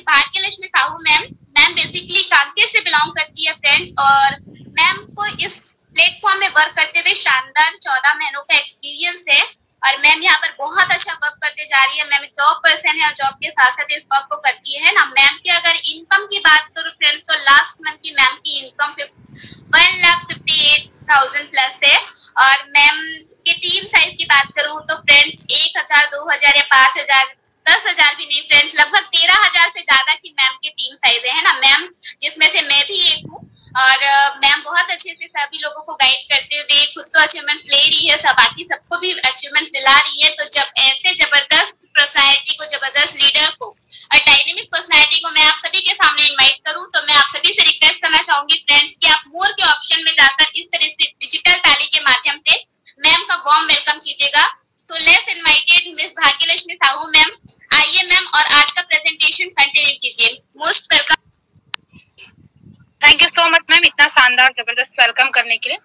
Bhagyalakshmi Sahu ma'am. Ma'am basically Kanker से belong करती है फ्रेंड्स, और मैम को इस प्लेटफॉर्म में वर्क करते हुए शानदार 14 महीनों का एक्सपीरियंस है। और मैम यहाँ पर बहुत अच्छा वर्क करते जा रही है। मैम एक जॉब पर्सन है और जॉब के साथ साथ इस वर्क को करती है ना। मैम की अगर इनकम की बात करूँ फ्रेंड्स, तो लास्ट मंथ की मैम की इनकम 1,58,000 प्लस है। और मैम के टीम साइज की बात करूँ तो फ्रेंड्स 1,000, 2,000 या 5,000, 10,000 भी नहीं फ्रेंड्स, लगभग 13,000 से ज्यादा की मैम के टीम साइज है ना मैम, जिसमें से मैं भी एक हूँ। और मैम बहुत अच्छे से सभी लोगों को गाइड करते हुए खुद तो अचीवमेंट ले रही है, सब बाकी सबको भी अचीवमेंट दिला रही है। तो जब ऐसे जबरदस्त पर्सनैलिटी को, जबरदस्त लीडर को और डायनेमिक पर्सनैलिटी को मैं आप सभी के सामने इनवाइट करूं, तो मैं आप सभी से रिक्वेस्ट करना चाहूंगी फ्रेंड्स कि आप मोर के ऑप्शन में जाकर इस तरह से डिजिटल टैली के माध्यम से मैम का वार्म वेलकम कीजिएगा। तो let's invited miss Bhagyalakshmi Sahu ma'am, आइए मैम और आज का प्रेजेंटेशन कंटिन्यू कीजिए। Most welcome. Thank you so much ma'am, इतना शानदार जबरदस्त वेलकम करने के लिए।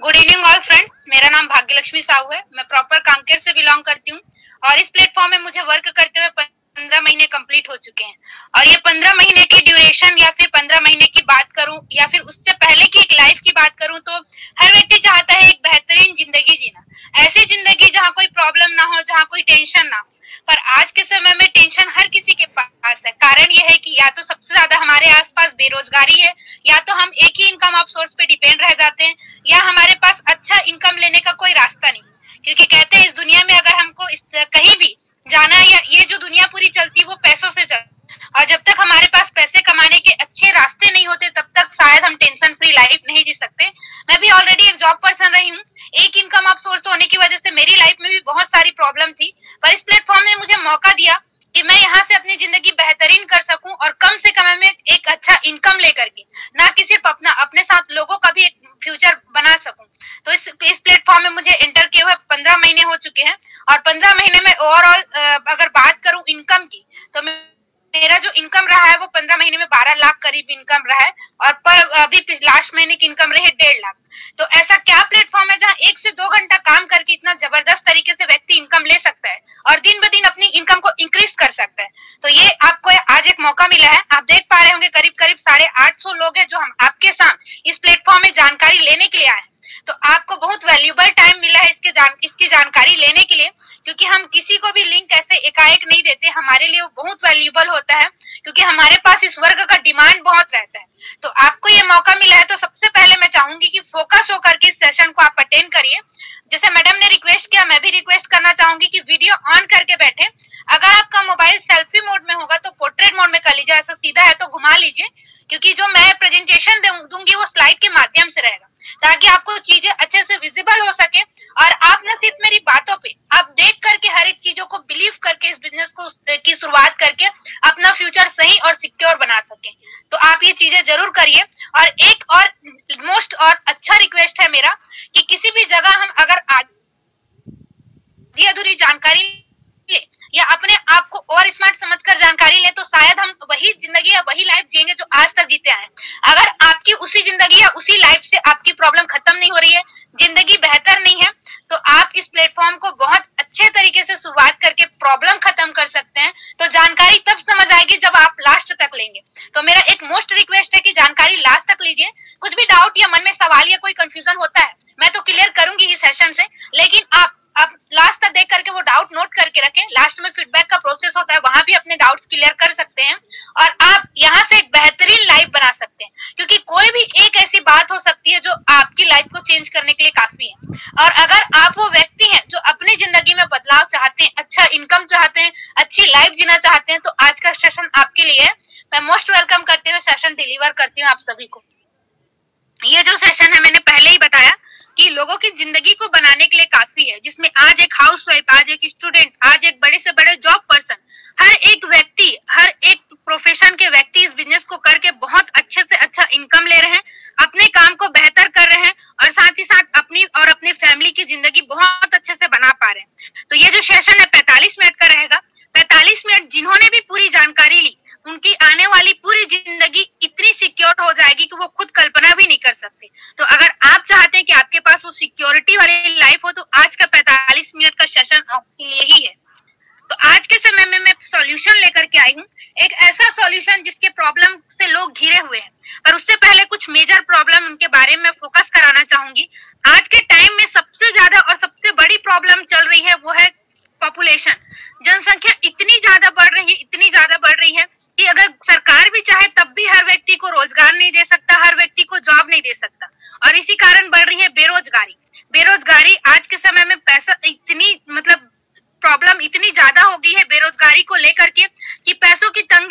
गुड इवनिंग ऑल फ्रेंड्स, मेरा नाम भाग्यलक्ष्मी साहू है। मैं प्रॉपर कांकेर से बिलोंग करती हूँ और इस प्लेटफॉर्म में मुझे वर्क करते हुए 15 महीने कंप्लीट हो चुके हैं। और ये 15 महीने की ड्यूरेशन या फिर 15 महीने की बात करूं या फिर उससे पहले की एक लाइफ की बात करूं, तो हर व्यक्ति चाहता है एक बेहतरीन जिंदगी जीना, ऐसी जिंदगी जहाँ कोई प्रॉब्लम ना हो, जहाँ कोई टेंशन ना हो। पर आज के समय में टेंशन हर किसी के पास है। कारण यह है कि या तो सबसे ज्यादा हमारे आसपास बेरोजगारी है, या तो हम एक ही इनकम ऑफ सोर्स पे डिपेंड रह जाते हैं, या हमारे पास अच्छा इनकम लेने का कोई रास्ता नहीं। क्योंकि कहते हैं इस दुनिया में अगर हमको कहीं भी जाना है, या ये जो दुनिया पूरी चलती है वो पैसों से चलती, और जब तक हमारे पास पैसे कमाने के अच्छे रास्ते नहीं होते तब तक शायद हम टेंशन फ्री लाइफ नहीं जी सकते। मैं भी ऑलरेडी एक जॉब पर्सन रही हूँ। एक इनकम ऑफ सोर्स होने की वजह से मेरी लाइफ में भी बहुत सारी प्रॉब्लम थी, पर इस प्लेटफॉर्म ने मुझे मौका दिया कि मैं यहाँ से अपनी जिंदगी बेहतरीन कर सकूं और कम से कम में एक अच्छा इनकम लेकर के, ना कि सिर्फ अपने साथ लोगों का भी एक फ्यूचर बना सकूं। तो इस प्लेटफॉर्म में मुझे एंटर किए हुए 15 महीने हो चुके हैं। और 15 महीने में ओवरऑल अगर बात करूं इनकम की, तो मेरा जो इनकम रहा है वो 15 महीने में 12 लाख करीब इनकम रहा है। और पर अभी लास्ट महीने की इनकम रही 1.5 लाख। तो ऐसा क्या प्लेटफॉर्म है जहाँ 1 से 2 घंटा काम करके इतना जबरदस्त तरीके से व्यक्ति इनकम ले सकता है और दिन ब दिन अपनी इनकम को इंक्रीज कर सकता है। तो ये आपको आज एक मौका मिला है। आप देख पा रहे होंगे करीब 850 लोग हैं जो हम आपके साथ इस प्लेटफॉर्म में जानकारी लेने के लिए आए हैं। तो आपको बहुत वैल्यूएबल टाइम मिला है इसकी जानकारी लेने के लिए, क्योंकि हम किसी को भी लिंक ऐसे एकाएक नहीं देते। हमारे लिए वो बहुत वैल्यूएबल होता है, क्योंकि हमारे पास इस वर्ग का डिमांड बहुत रहता है। तो आपको ये मौका मिला है, तो सबसे पहले मैं चाहूंगी कि फोकस होकर के इस सेशन को आप अटेंड करिए। जैसे मैडम ने रिक्वेस्ट किया, मैं भी रिक्वेस्ट करना चाहूंगी कि वीडियो ऑन करके बैठे। अगर आपका मोबाइल सेल्फी मोड में होगा तो पोर्ट्रेट मोड में कर लीजिए, ऐसा सीधा है तो घुमा लीजिए, क्योंकि जो मैं प्रेजेंटेशन दूंगी वो स्लाइड के माध्यम से रहेगा, ताकि आपको चीजें अच्छे से विजिबल हो सके और आप न सिर्फ मेरी बातों पे आप देख करके हर एक चीजों को बिलीव करके इस बिजनेस को की शुरुआत करके अपना फ्यूचर सही और सिक्योर बना सके। तो आप ये चीजें जरूर करिए। और एक और मोस्ट और अच्छा रिक्वेस्ट है मेरा कि किसी भी जगह हम अगर आधी अधूरी जानकारी ले या अपने आप को और स्मार्ट समझकर जानकारी ले, तो शायद हम वही जिंदगी या वही लाइफ जिएंगे जो आज तक जीते आए। अगर आपकी उसी जिंदगी या उसी लाइफ से आपकी प्रॉब्लम खत्म नहीं हो रही है, जिंदगी बेहतर नहीं है, तो आप इस प्लेटफॉर्म को बहुत अच्छे तरीके से शुरुआत करके प्रॉब्लम खत्म कर सकते हैं। तो जानकारी तब समझ आएगी जब आप लास्ट तक लेंगे। तो मेरा एक मोस्ट रिक्वेस्ट है कि जानकारी लास्ट तक लीजिए। कुछ भी डाउट या मन में सवाल या कोई कंफ्यूजन होता है मैं तो क्लियर करूंगी इस सेशन से, लेकिन आप लास्ट तक देख करके वो डाउट नोट करके रखें। लास्ट में फीडबैक का प्रोसेस होता है, वहां भी अपने डाउट्स क्लियर कर सकते हैं और आप यहाँ से एक बेहतरीन लाइफ बना सकते हैं। क्योंकि कोई भी एक ऐसी बात हो सकती है जो आपकी लाइफ को चेंज करने के लिए काफी है। और अगर आप वो व्यक्ति हैं जो अपनी जिंदगी में बदलाव चाहते हैं, अच्छा इनकम चाहते हैं, अच्छी लाइफ जीना चाहते हैं, तो आज का सेशन आपके लिए है। मैं मोस्ट वेलकम करते हुए सेशन डिलीवर करती हूँ आप सभी को। ये जो सेशन है मैंने पहले ही बताया कि लोगों की जिंदगी को बनाने के लिए काफी है, जिसमें आज एक हाउसवाइफ, आज एक स्टूडेंट, आज एक बड़े से बड़े जॉब पर्सन, हर एक व्यक्ति, हर एक प्रोफेशन के व्यक्ति इस बिजनेस को करके बहुत अच्छे से अच्छा इनकम ले रहे हैं, अपने काम को बेहतर कर रहे हैं और साथ ही साथ अपनी और अपनी फैमिली की जिंदगी बहुत अच्छे से बना पा रहे हैं। तो ये जो सेशन है 45 मिनट का रहेगा। 45 मिनट जिन्होंने भी पूरी जानकारी ली, उनकी आने वाली पूरी जिंदगी इतनी सिक्योर हो जाएगी कि वो खुद कल्पना भी नहीं कर सकते। तो अगर आप चाहते हैं कि आपके पास वो सिक्योरिटी वाली लाइफ हो, तो आज का 45 मिनट का सेशन आपके लिए ही है। तो आज के समय में मैं सॉल्यूशन लेकर के आई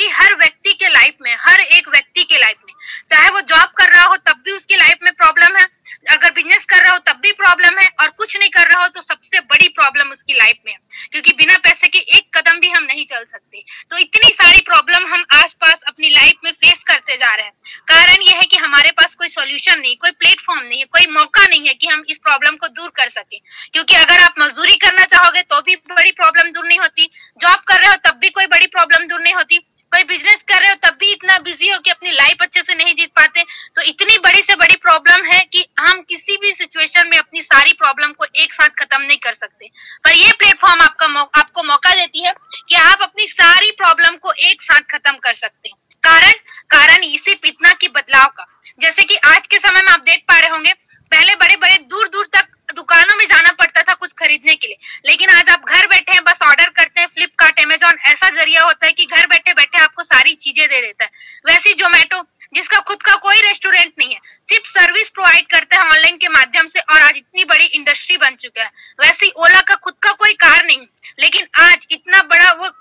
चाहूंगी हर व्यक्ति के लाइफ में, हर एक व्यक्ति के लाइफ में, चाहे वो जॉब कर रहा हो तब भी उसकी लाइफ में प्रॉब्लम है, अगर बिजनेस कर रहा हो तब भी प्रॉब्लम है, और कुछ नहीं कर रहा हो तो सबसे बड़ी प्रॉब्लम उसकी लाइफ में है, क्योंकि बिना पैसे के एक कदम भी हम नहीं चल सकते। तो इतनी सारी प्रॉब्लम हम आसपास अपनी लाइफ में फेस करते जा रहे हैं। कारण यह है कि हमारे पास कोई सॉल्यूशन नहीं, कोई प्लेटफॉर्म नहीं है, कोई मौका नहीं है कि हम इस प्रॉब्लम को दूर कर सके। क्योंकि अगर आप मजदूरी करना चाहोगे तो भी बड़ी प्रॉब्लम दूर नहीं होती, जॉब कर रहे हो तब भी कोई बड़ी प्रॉब्लम दूर नहीं होती, कोई बिजनेस कर रहे हो तब भी इतना बिजी हो कि अपनी लाइफ अच्छे से नहीं जीत पाते। तो इतनी बड़ी से बड़ी प्रॉब्लम है कि हम किसी भी सिचुएशन में अपनी सारी प्रॉब्लम को एक साथ खत्म नहीं कर सकते। पर ये प्लेटफॉर्म आपको मौका देती है कि आप अपनी सारी प्रॉब्लम को एक साथ खत्म कर सकते हैं। कारण सिर्फ इतना की बदलाव का, जैसे कि आज के समय में आप देख पा रहे होंगे, पहले बड़े बड़े दूर दूर तक दुकानों में जाना पड़ता था कुछ खरीदने के लिए, लेकिन आज आप घर बैठे हैं, बस ऑर्डर करते हैं, फ्लिपकार्ट, अमेजॉन ऐसा जरिया होता है कि घर बैठे बैठे आपको सारी चीजें दे देता है। वैसे जोमेटो, जिसका खुद का कोई रेस्टोरेंट नहीं है, सिर्फ सर्विस प्रोवाइड करता है ऑनलाइन के माध्यम से, और आज इतनी बड़ी इंडस्ट्री बन चुका है। वैसे ही ओला का खुद का कोई कार नहीं, लेकिन आज इतना बड़ा वो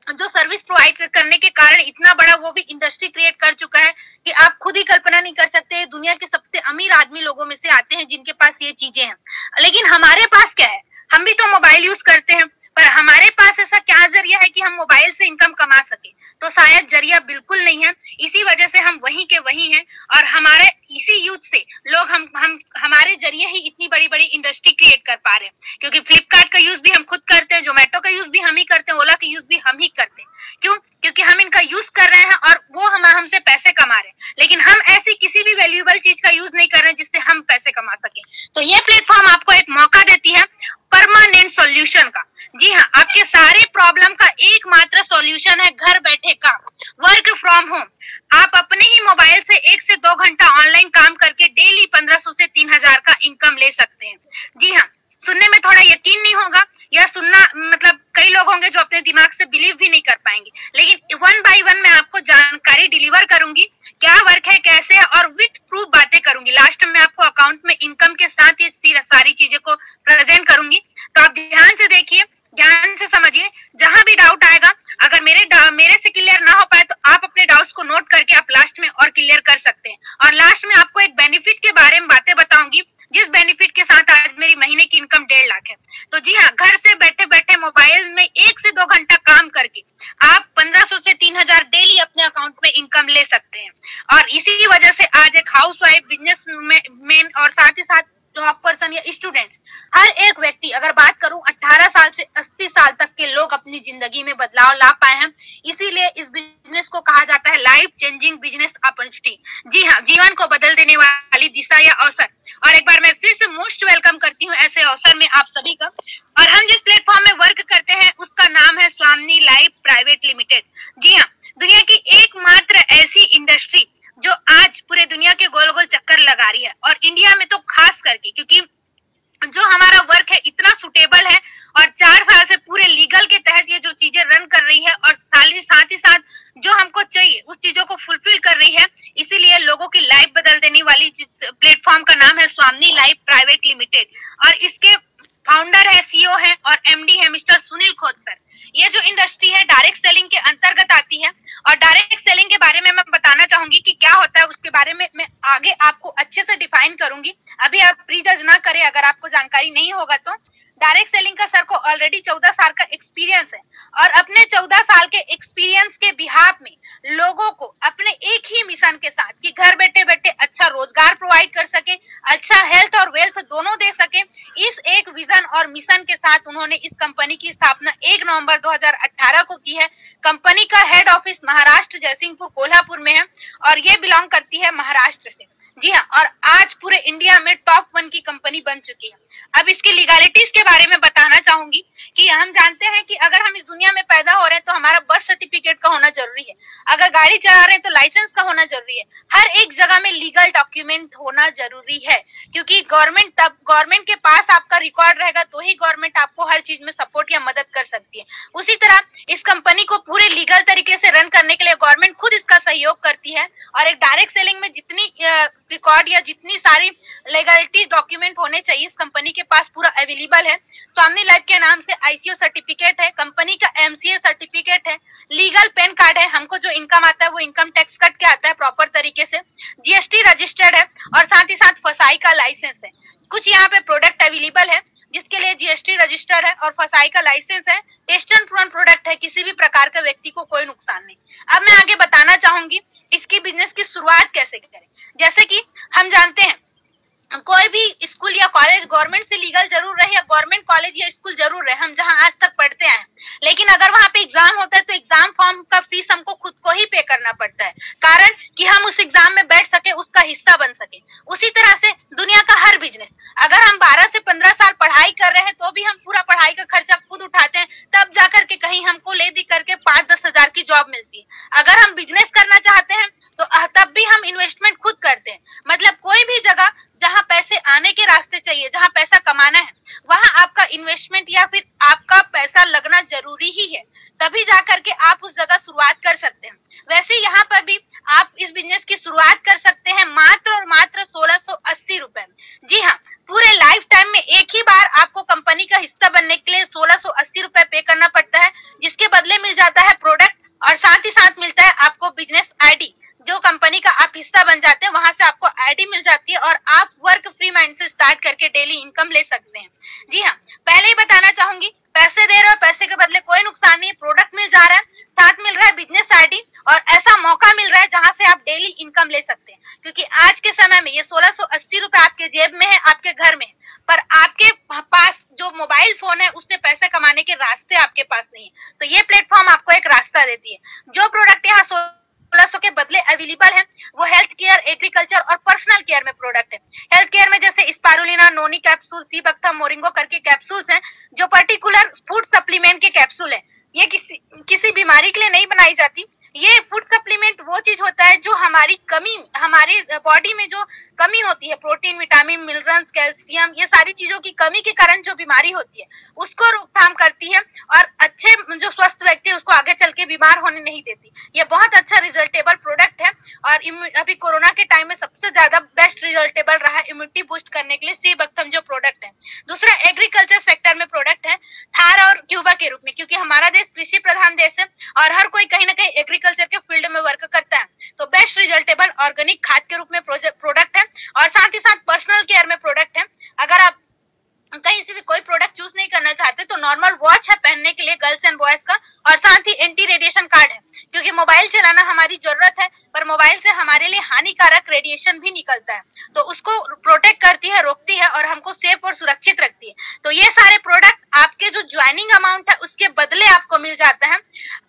जो सर्विस प्रोवाइड करने के कारण इतना बड़ा वो भी इंडस्ट्री क्रिएट कर चुका है कि आप खुद ही कल्पना नहीं कर सकते। दुनिया के सबसे अमीर आदमी लोगों में से आते हैं जिनके पास ये चीजें हैं। लेकिन हमारे पास क्या है? हम भी तो मोबाइल यूज करते हैं, पर हमारे पास ऐसा क्या जरिया है कि हम मोबाइल से इनकम कमा सके? तो शायद जरिया बिल्कुल नहीं है। इसी वजह से हम वहीं के वहीं हैं, और हमारे इसी यूथ से लोग हम हमारे जरिए ही इतनी बड़ी बड़ी इंडस्ट्री क्रिएट कर पा रहे हैं। क्योंकि फ्लिपकार्ट का यूज भी हम खुद करते हैं, जोमेटो का यूज भी हम ही करते हैं, ओला का यूज भी हम ही करते हैं। क्यों? क्योंकि हम इनका यूज कर रहे हैं और वो हमसे पैसे कमा रहे हैं। लेकिन हम ऐसी किसी भी वैल्यूएबल चीज का यूज नहीं कर रहे हैं जिससे हम पैसे कमा सके। तो ये प्लेटफॉर्म आपको एक मौका देती है परमानेंट सॉल्यूशन का। जी हाँ, आपके सारे प्रॉब्लम का एकमात्र सॉल्यूशन है घर बैठे काम, वर्क फ्रॉम होम। आप अपने ही मोबाइल से 1 से 2 घंटा ऑनलाइन काम करके डेली 1500 से 3000 का इनकम ले सकते हैं। जी हाँ, सुनने में थोड़ा यकीन नहीं होगा, या सुनना मतलब कई लोग होंगे जो अपने दिमाग से बिलीव भी नहीं कर पाएंगे, लेकिन 1 बाय 1 मैं आपको जानकारी डिलीवर करूंगी, क्या वर्क है, कैसे है, और विथ प्रूफ बातें करूंगी। लास्ट में आपको अकाउंट में इनकम के साथ ही सारी चीजें को प्रेजेंट करूंगी। तो आप ध्यान से देखिए, ध्यान से समझिए, जहां भी डाउट आएगा, अगर मेरे से क्लियर ना हो पाए तो आप अपने डाउट्स को नोट करके आप लास्ट में और क्लियर कर सकते हैं। और लास्ट में आपको एक बेनिफिट के बारे में बातें बताऊंगी, जिस बेनिफिट के साथ आज मेरी महीने की इनकम 1.5 लाख है। तो जी हाँ, घर से बैठे बैठे मोबाइल में 1 से 2 घंटा काम करके आप 1500 से 3000 डेली अपने अकाउंट में इनकम ले सकते हैं। और इसी वजह से आज एक हाउसवाइफ, बिजनेसमैन और साथ ही साथ जॉब पर्सन या स्टूडेंट, हर एक व्यक्ति, अगर बात करूं 18 साल से 80 साल तक के लोग अपनी जिंदगी में बदलाव ला पाए हैं। इसीलिए इस बिजनेस को कहा जाता है लाइफ चेंजिंग बिजनेस अपॉर्चुनिटी। जी हाँ, जीवन को बदल देने वाली दिशा या अवसर। और एक बार मैं फिर से मोस्ट वेलकम करती हूँ ऐसे अवसर में आप सभी का। और हम जिस प्लेटफॉर्म में वर्क करते हैं उसका नाम है स्वामी लाइफ प्राइवेट लिमिटेड। जी हाँ, दुनिया की एकमात्र ऐसी इंडस्ट्री जो आज पूरे दुनिया के गोल गोल चक्कर लगा रही है, और इंडिया में तो खास करके, क्योंकि जो हमारा वर्क है इतना सुटेबल है, और 4 साल से पूरे लीगल के तहत ये जो चीजें रन कर रही है, और साथ ही साथ जो हमको चाहिए उस चीजों को फुलफिल कर रही है। इसीलिए लोगों की लाइफ बदल देने वाली प्लेटफॉर्म का नाम है स्वामी लाइफ प्राइवेट लिमिटेड, और इसके फाउंडर है, सीईओ है और एमडी है मिस्टर सुनील खोत सर। ये जो इंडस्ट्री है डायरेक्ट सेलिंग के अंतर्गत आती है, और डायरेक्ट सेलिंग के बारे में मैं बताना चाहूंगी कि क्या होता है, उसके बारे में मैं आगे आपको अच्छे से डिफाइन करूंगी। अभी आप प्रीजज ना करें अगर आपको जानकारी नहीं होगा तो। डायरेक्ट सेलिंग का सर को ऑलरेडी 14 साल का एक्सपीरियंस है, और अपने 14 साल के एक्सपीरियंस के बिहाफ में लोगों को अपने एक ही मिशन के साथ कि घर बैठे बैठे अच्छा रोजगार प्रोवाइड कर सके, अच्छा हेल्थ और वेल्थ दोनों दे सके, इस एक विजन और मिशन के साथ उन्होंने इस कंपनी की स्थापना 1 नवंबर 2018 को की है। कंपनी का हेड ऑफिस महाराष्ट्र जयसिंहपुर कोल्हापुर में है, और ये बिलोंग करती है महाराष्ट्र से। जी हाँ, और आज पूरे इंडिया में टॉप 1 की कंपनी बन चुकी है। अब इसकी लीगलिटीज के बारे में बताना चाहूंगी कि हम जानते हैं कि अगर हम इस दुनिया में पैदा हो रहे हैं तो हमारा बर्थ सर्टिफिकेट का होना जरूरी है, अगर गाड़ी चला रहे हैं तो लाइसेंस का होना जरूरी है, हर एक जगह में लीगल डॉक्यूमेंट होना जरूरी है। क्योंकि गवर्नमेंट के पास आपका रिकॉर्ड रहेगा तो ही गवर्नमेंट आपको हर चीज में सपोर्ट या मदद कर सकती है। उसी तरह इस कंपनी को पूरे लीगल तरीके से रन करने के लिए गवर्नमेंट खुद इसका सहयोग करती है, और एक डायरेक्ट सेलिंग में जितनी रिकॉर्ड या जितनी सारी लीगलिटी डॉक्यूमेंट होने चाहिए, इस कंपनी के पास पूरा अवेलेबल है। स्वामी लाइफ के नाम से आईसीओ सर्टिफिकेट है, कंपनी का एमसीए सर्टिफिकेट है, लीगल पैन कार्ड है, हमको जो इनकम आता है वो इनकम टैक्स कट के आता है प्रॉपर तरीके से, जीएसटी रजिस्टर्ड है और साथ ही साथ फसाई का लाइसेंस है। कुछ यहाँ पे प्रोडक्ट अवेलेबल है जिसके लिए जीएसटी रजिस्टर है और फसाई का लाइसेंस है। टेस्ट एंड प्रूवन प्रोडक्ट है, किसी भी प्रकार के व्यक्ति को कोई नुकसान नहीं। अब मैं आगे बताना चाहूंगी इसकी बिजनेस की शुरुआत कैसे करें। जैसे कि हम जानते हैं कोई भी स्कूल या कॉलेज गवर्नमेंट से लीगल जरूर रहे या गवर्नमेंट कॉलेज या स्कूल जरूर रहे, हम जहां आज तक पढ़ते आए, लेकिन अगर वहां पे एग्जाम होता है तो एग्जाम फॉर्म का फीस हमको खुद को ही पे करना पड़ता है, कारण कि हम उस एग्जाम में बैठ सके, उसका हिस्सा बन सके। उसी तरह से दुनिया का हर बिजनेस, अगर हम 12 से 15 साल पढ़ाई कर रहे हैं तो भी हम पूरा पढ़ाई का खर्चा खुद उठाते हैं, तब जाकर के कहीं हमको ले दे करके 5-10 हजार की जॉब मिलती है। अगर हम बिजनेस करना चाहते हैं तो तब भी हम इन्वेस्टमेंट खुद करते हैं। मतलब कोई भी जगह जहां पैसे आने के रास्ते चाहिए, जहां पैसा कमाना है, वहां आपका इन्वेस्टमेंट या फिर आपका पैसा लगना जरूरी ही है, तभी जाकर के आप उस जगह शुरुआत कर सकते हैं। वैसे यहाँ पर भी आप इस बिजनेस की शुरुआत कर सकते हैं मात्र और मात्र 1680 रुपए में। जी हाँ, पूरे लाइफ टाइम में एक ही बार आपको कंपनी का हिस्सा बनने के लिए 1680 रुपए पे करना पड़ता है, जिसके बदले मिल जाता है प्रोडक्ट और साथ ही साथ मिलता है आपको बिजनेस आईडी। जो कंपनी का आप हिस्सा बन जाते हैं वहां से आपको आईडी मिल जाती है और आप वर्क फ्री माइंड से स्टार्ट करके डेली इनकम ले सकते हैं। जी हाँ, पहले ही बताना चाहूंगी, पैसे दे रहे हो, पैसे के बदले कोई नुकसान नहीं, प्रोडक्ट मिल जा रहा है, साथ मिल रहा है बिजनेस आईडी और ऐसा मौका मिल रहा है जहां से आप डेली इनकम ले सकते हैं। क्योंकि आज के समय में ये 1680 रुपए आपके जेब में है, आपके घर में है, पर आपके पास जो मोबाइल फोन है उससे पैसे कमाने के रास्ते आपके पास नहीं है। तो ये प्लेटफॉर्म आपको एक रास्ता देती है। जो प्रोडक्ट यहाँ 1600 के बदले अवेलेबल है वो हेल्थ केयर, एग्रीकल्चर और पर्सनल केयर में प्रोडक्ट है। हेल्थ केयर में जैसे स्पारुलिना, नोनी कैप्सूल, सीबक्थम, मोरिंगो करके कैप्सूल्स हैं जो पर्टिकुलर फूड सप्लीमेंट के कैप्सूल है। ये किसी बीमारी के लिए नहीं बनाई जाती। ये फूड सप्लीमेंट वो चीज होता है जो हमारी कमी, हमारी बॉडी में जो कमी होती है, प्रोटीन, विटामिन, मिनरल्स, कैल्शियम, ये सारी चीजों की कमी के कारण जो बीमारी होती है उसको रोकथाम करती है और अच्छे जो स्वस्थ व्यक्ति उसको आगे चल के बीमार होने नहीं देती। ये बहुत अच्छा रिजल्टेबल प्रोडक्ट है और अभी कोरोना के टाइम में सबसे ज्यादा बेस्ट रिजल्टेबल रहा इम्यूनिटी बूस्ट करने के लिए सीबक्थम जो प्रोडक्ट है। दूसरा एग्रीकल्चर सेक्टर में प्रोडक्ट है थार और क्यूबा के रूप में, क्योंकि हमारा देश कृषि प्रधान देश है और हर कोई कहीं ना कहीं एग्रीकल्चर के फील्ड में वर्क करता है, तो बेस्ट रिजल्टेबल ऑर्गेनिक खाद के रूप में प्रोडक्ट है और साथ ही साथ पर्सनल केयर में प्रोडक्ट है। अगर आप कहीं से भी कोई प्रोडक्ट चूज नहीं करना चाहते तो नॉर्मल वॉच है पहनने के लिए गर्ल्स एंड बॉयज का और साथ ही एंटी रेडिएशन कार्ड है, क्योंकि मोबाइल चलाना हमारी जरूरत है पर मोबाइल से हमारे लिए हानिकारक रेडिएशन भी निकलता है, तो उसको प्रोटेक्ट करती है, रोकती है और हमको सेफ और सुरक्षित रखती है। तो ये सारे प्रोडक्ट आपके जो ज्वाइनिंग अमाउंट है उसके बदले आपको मिल जाता है।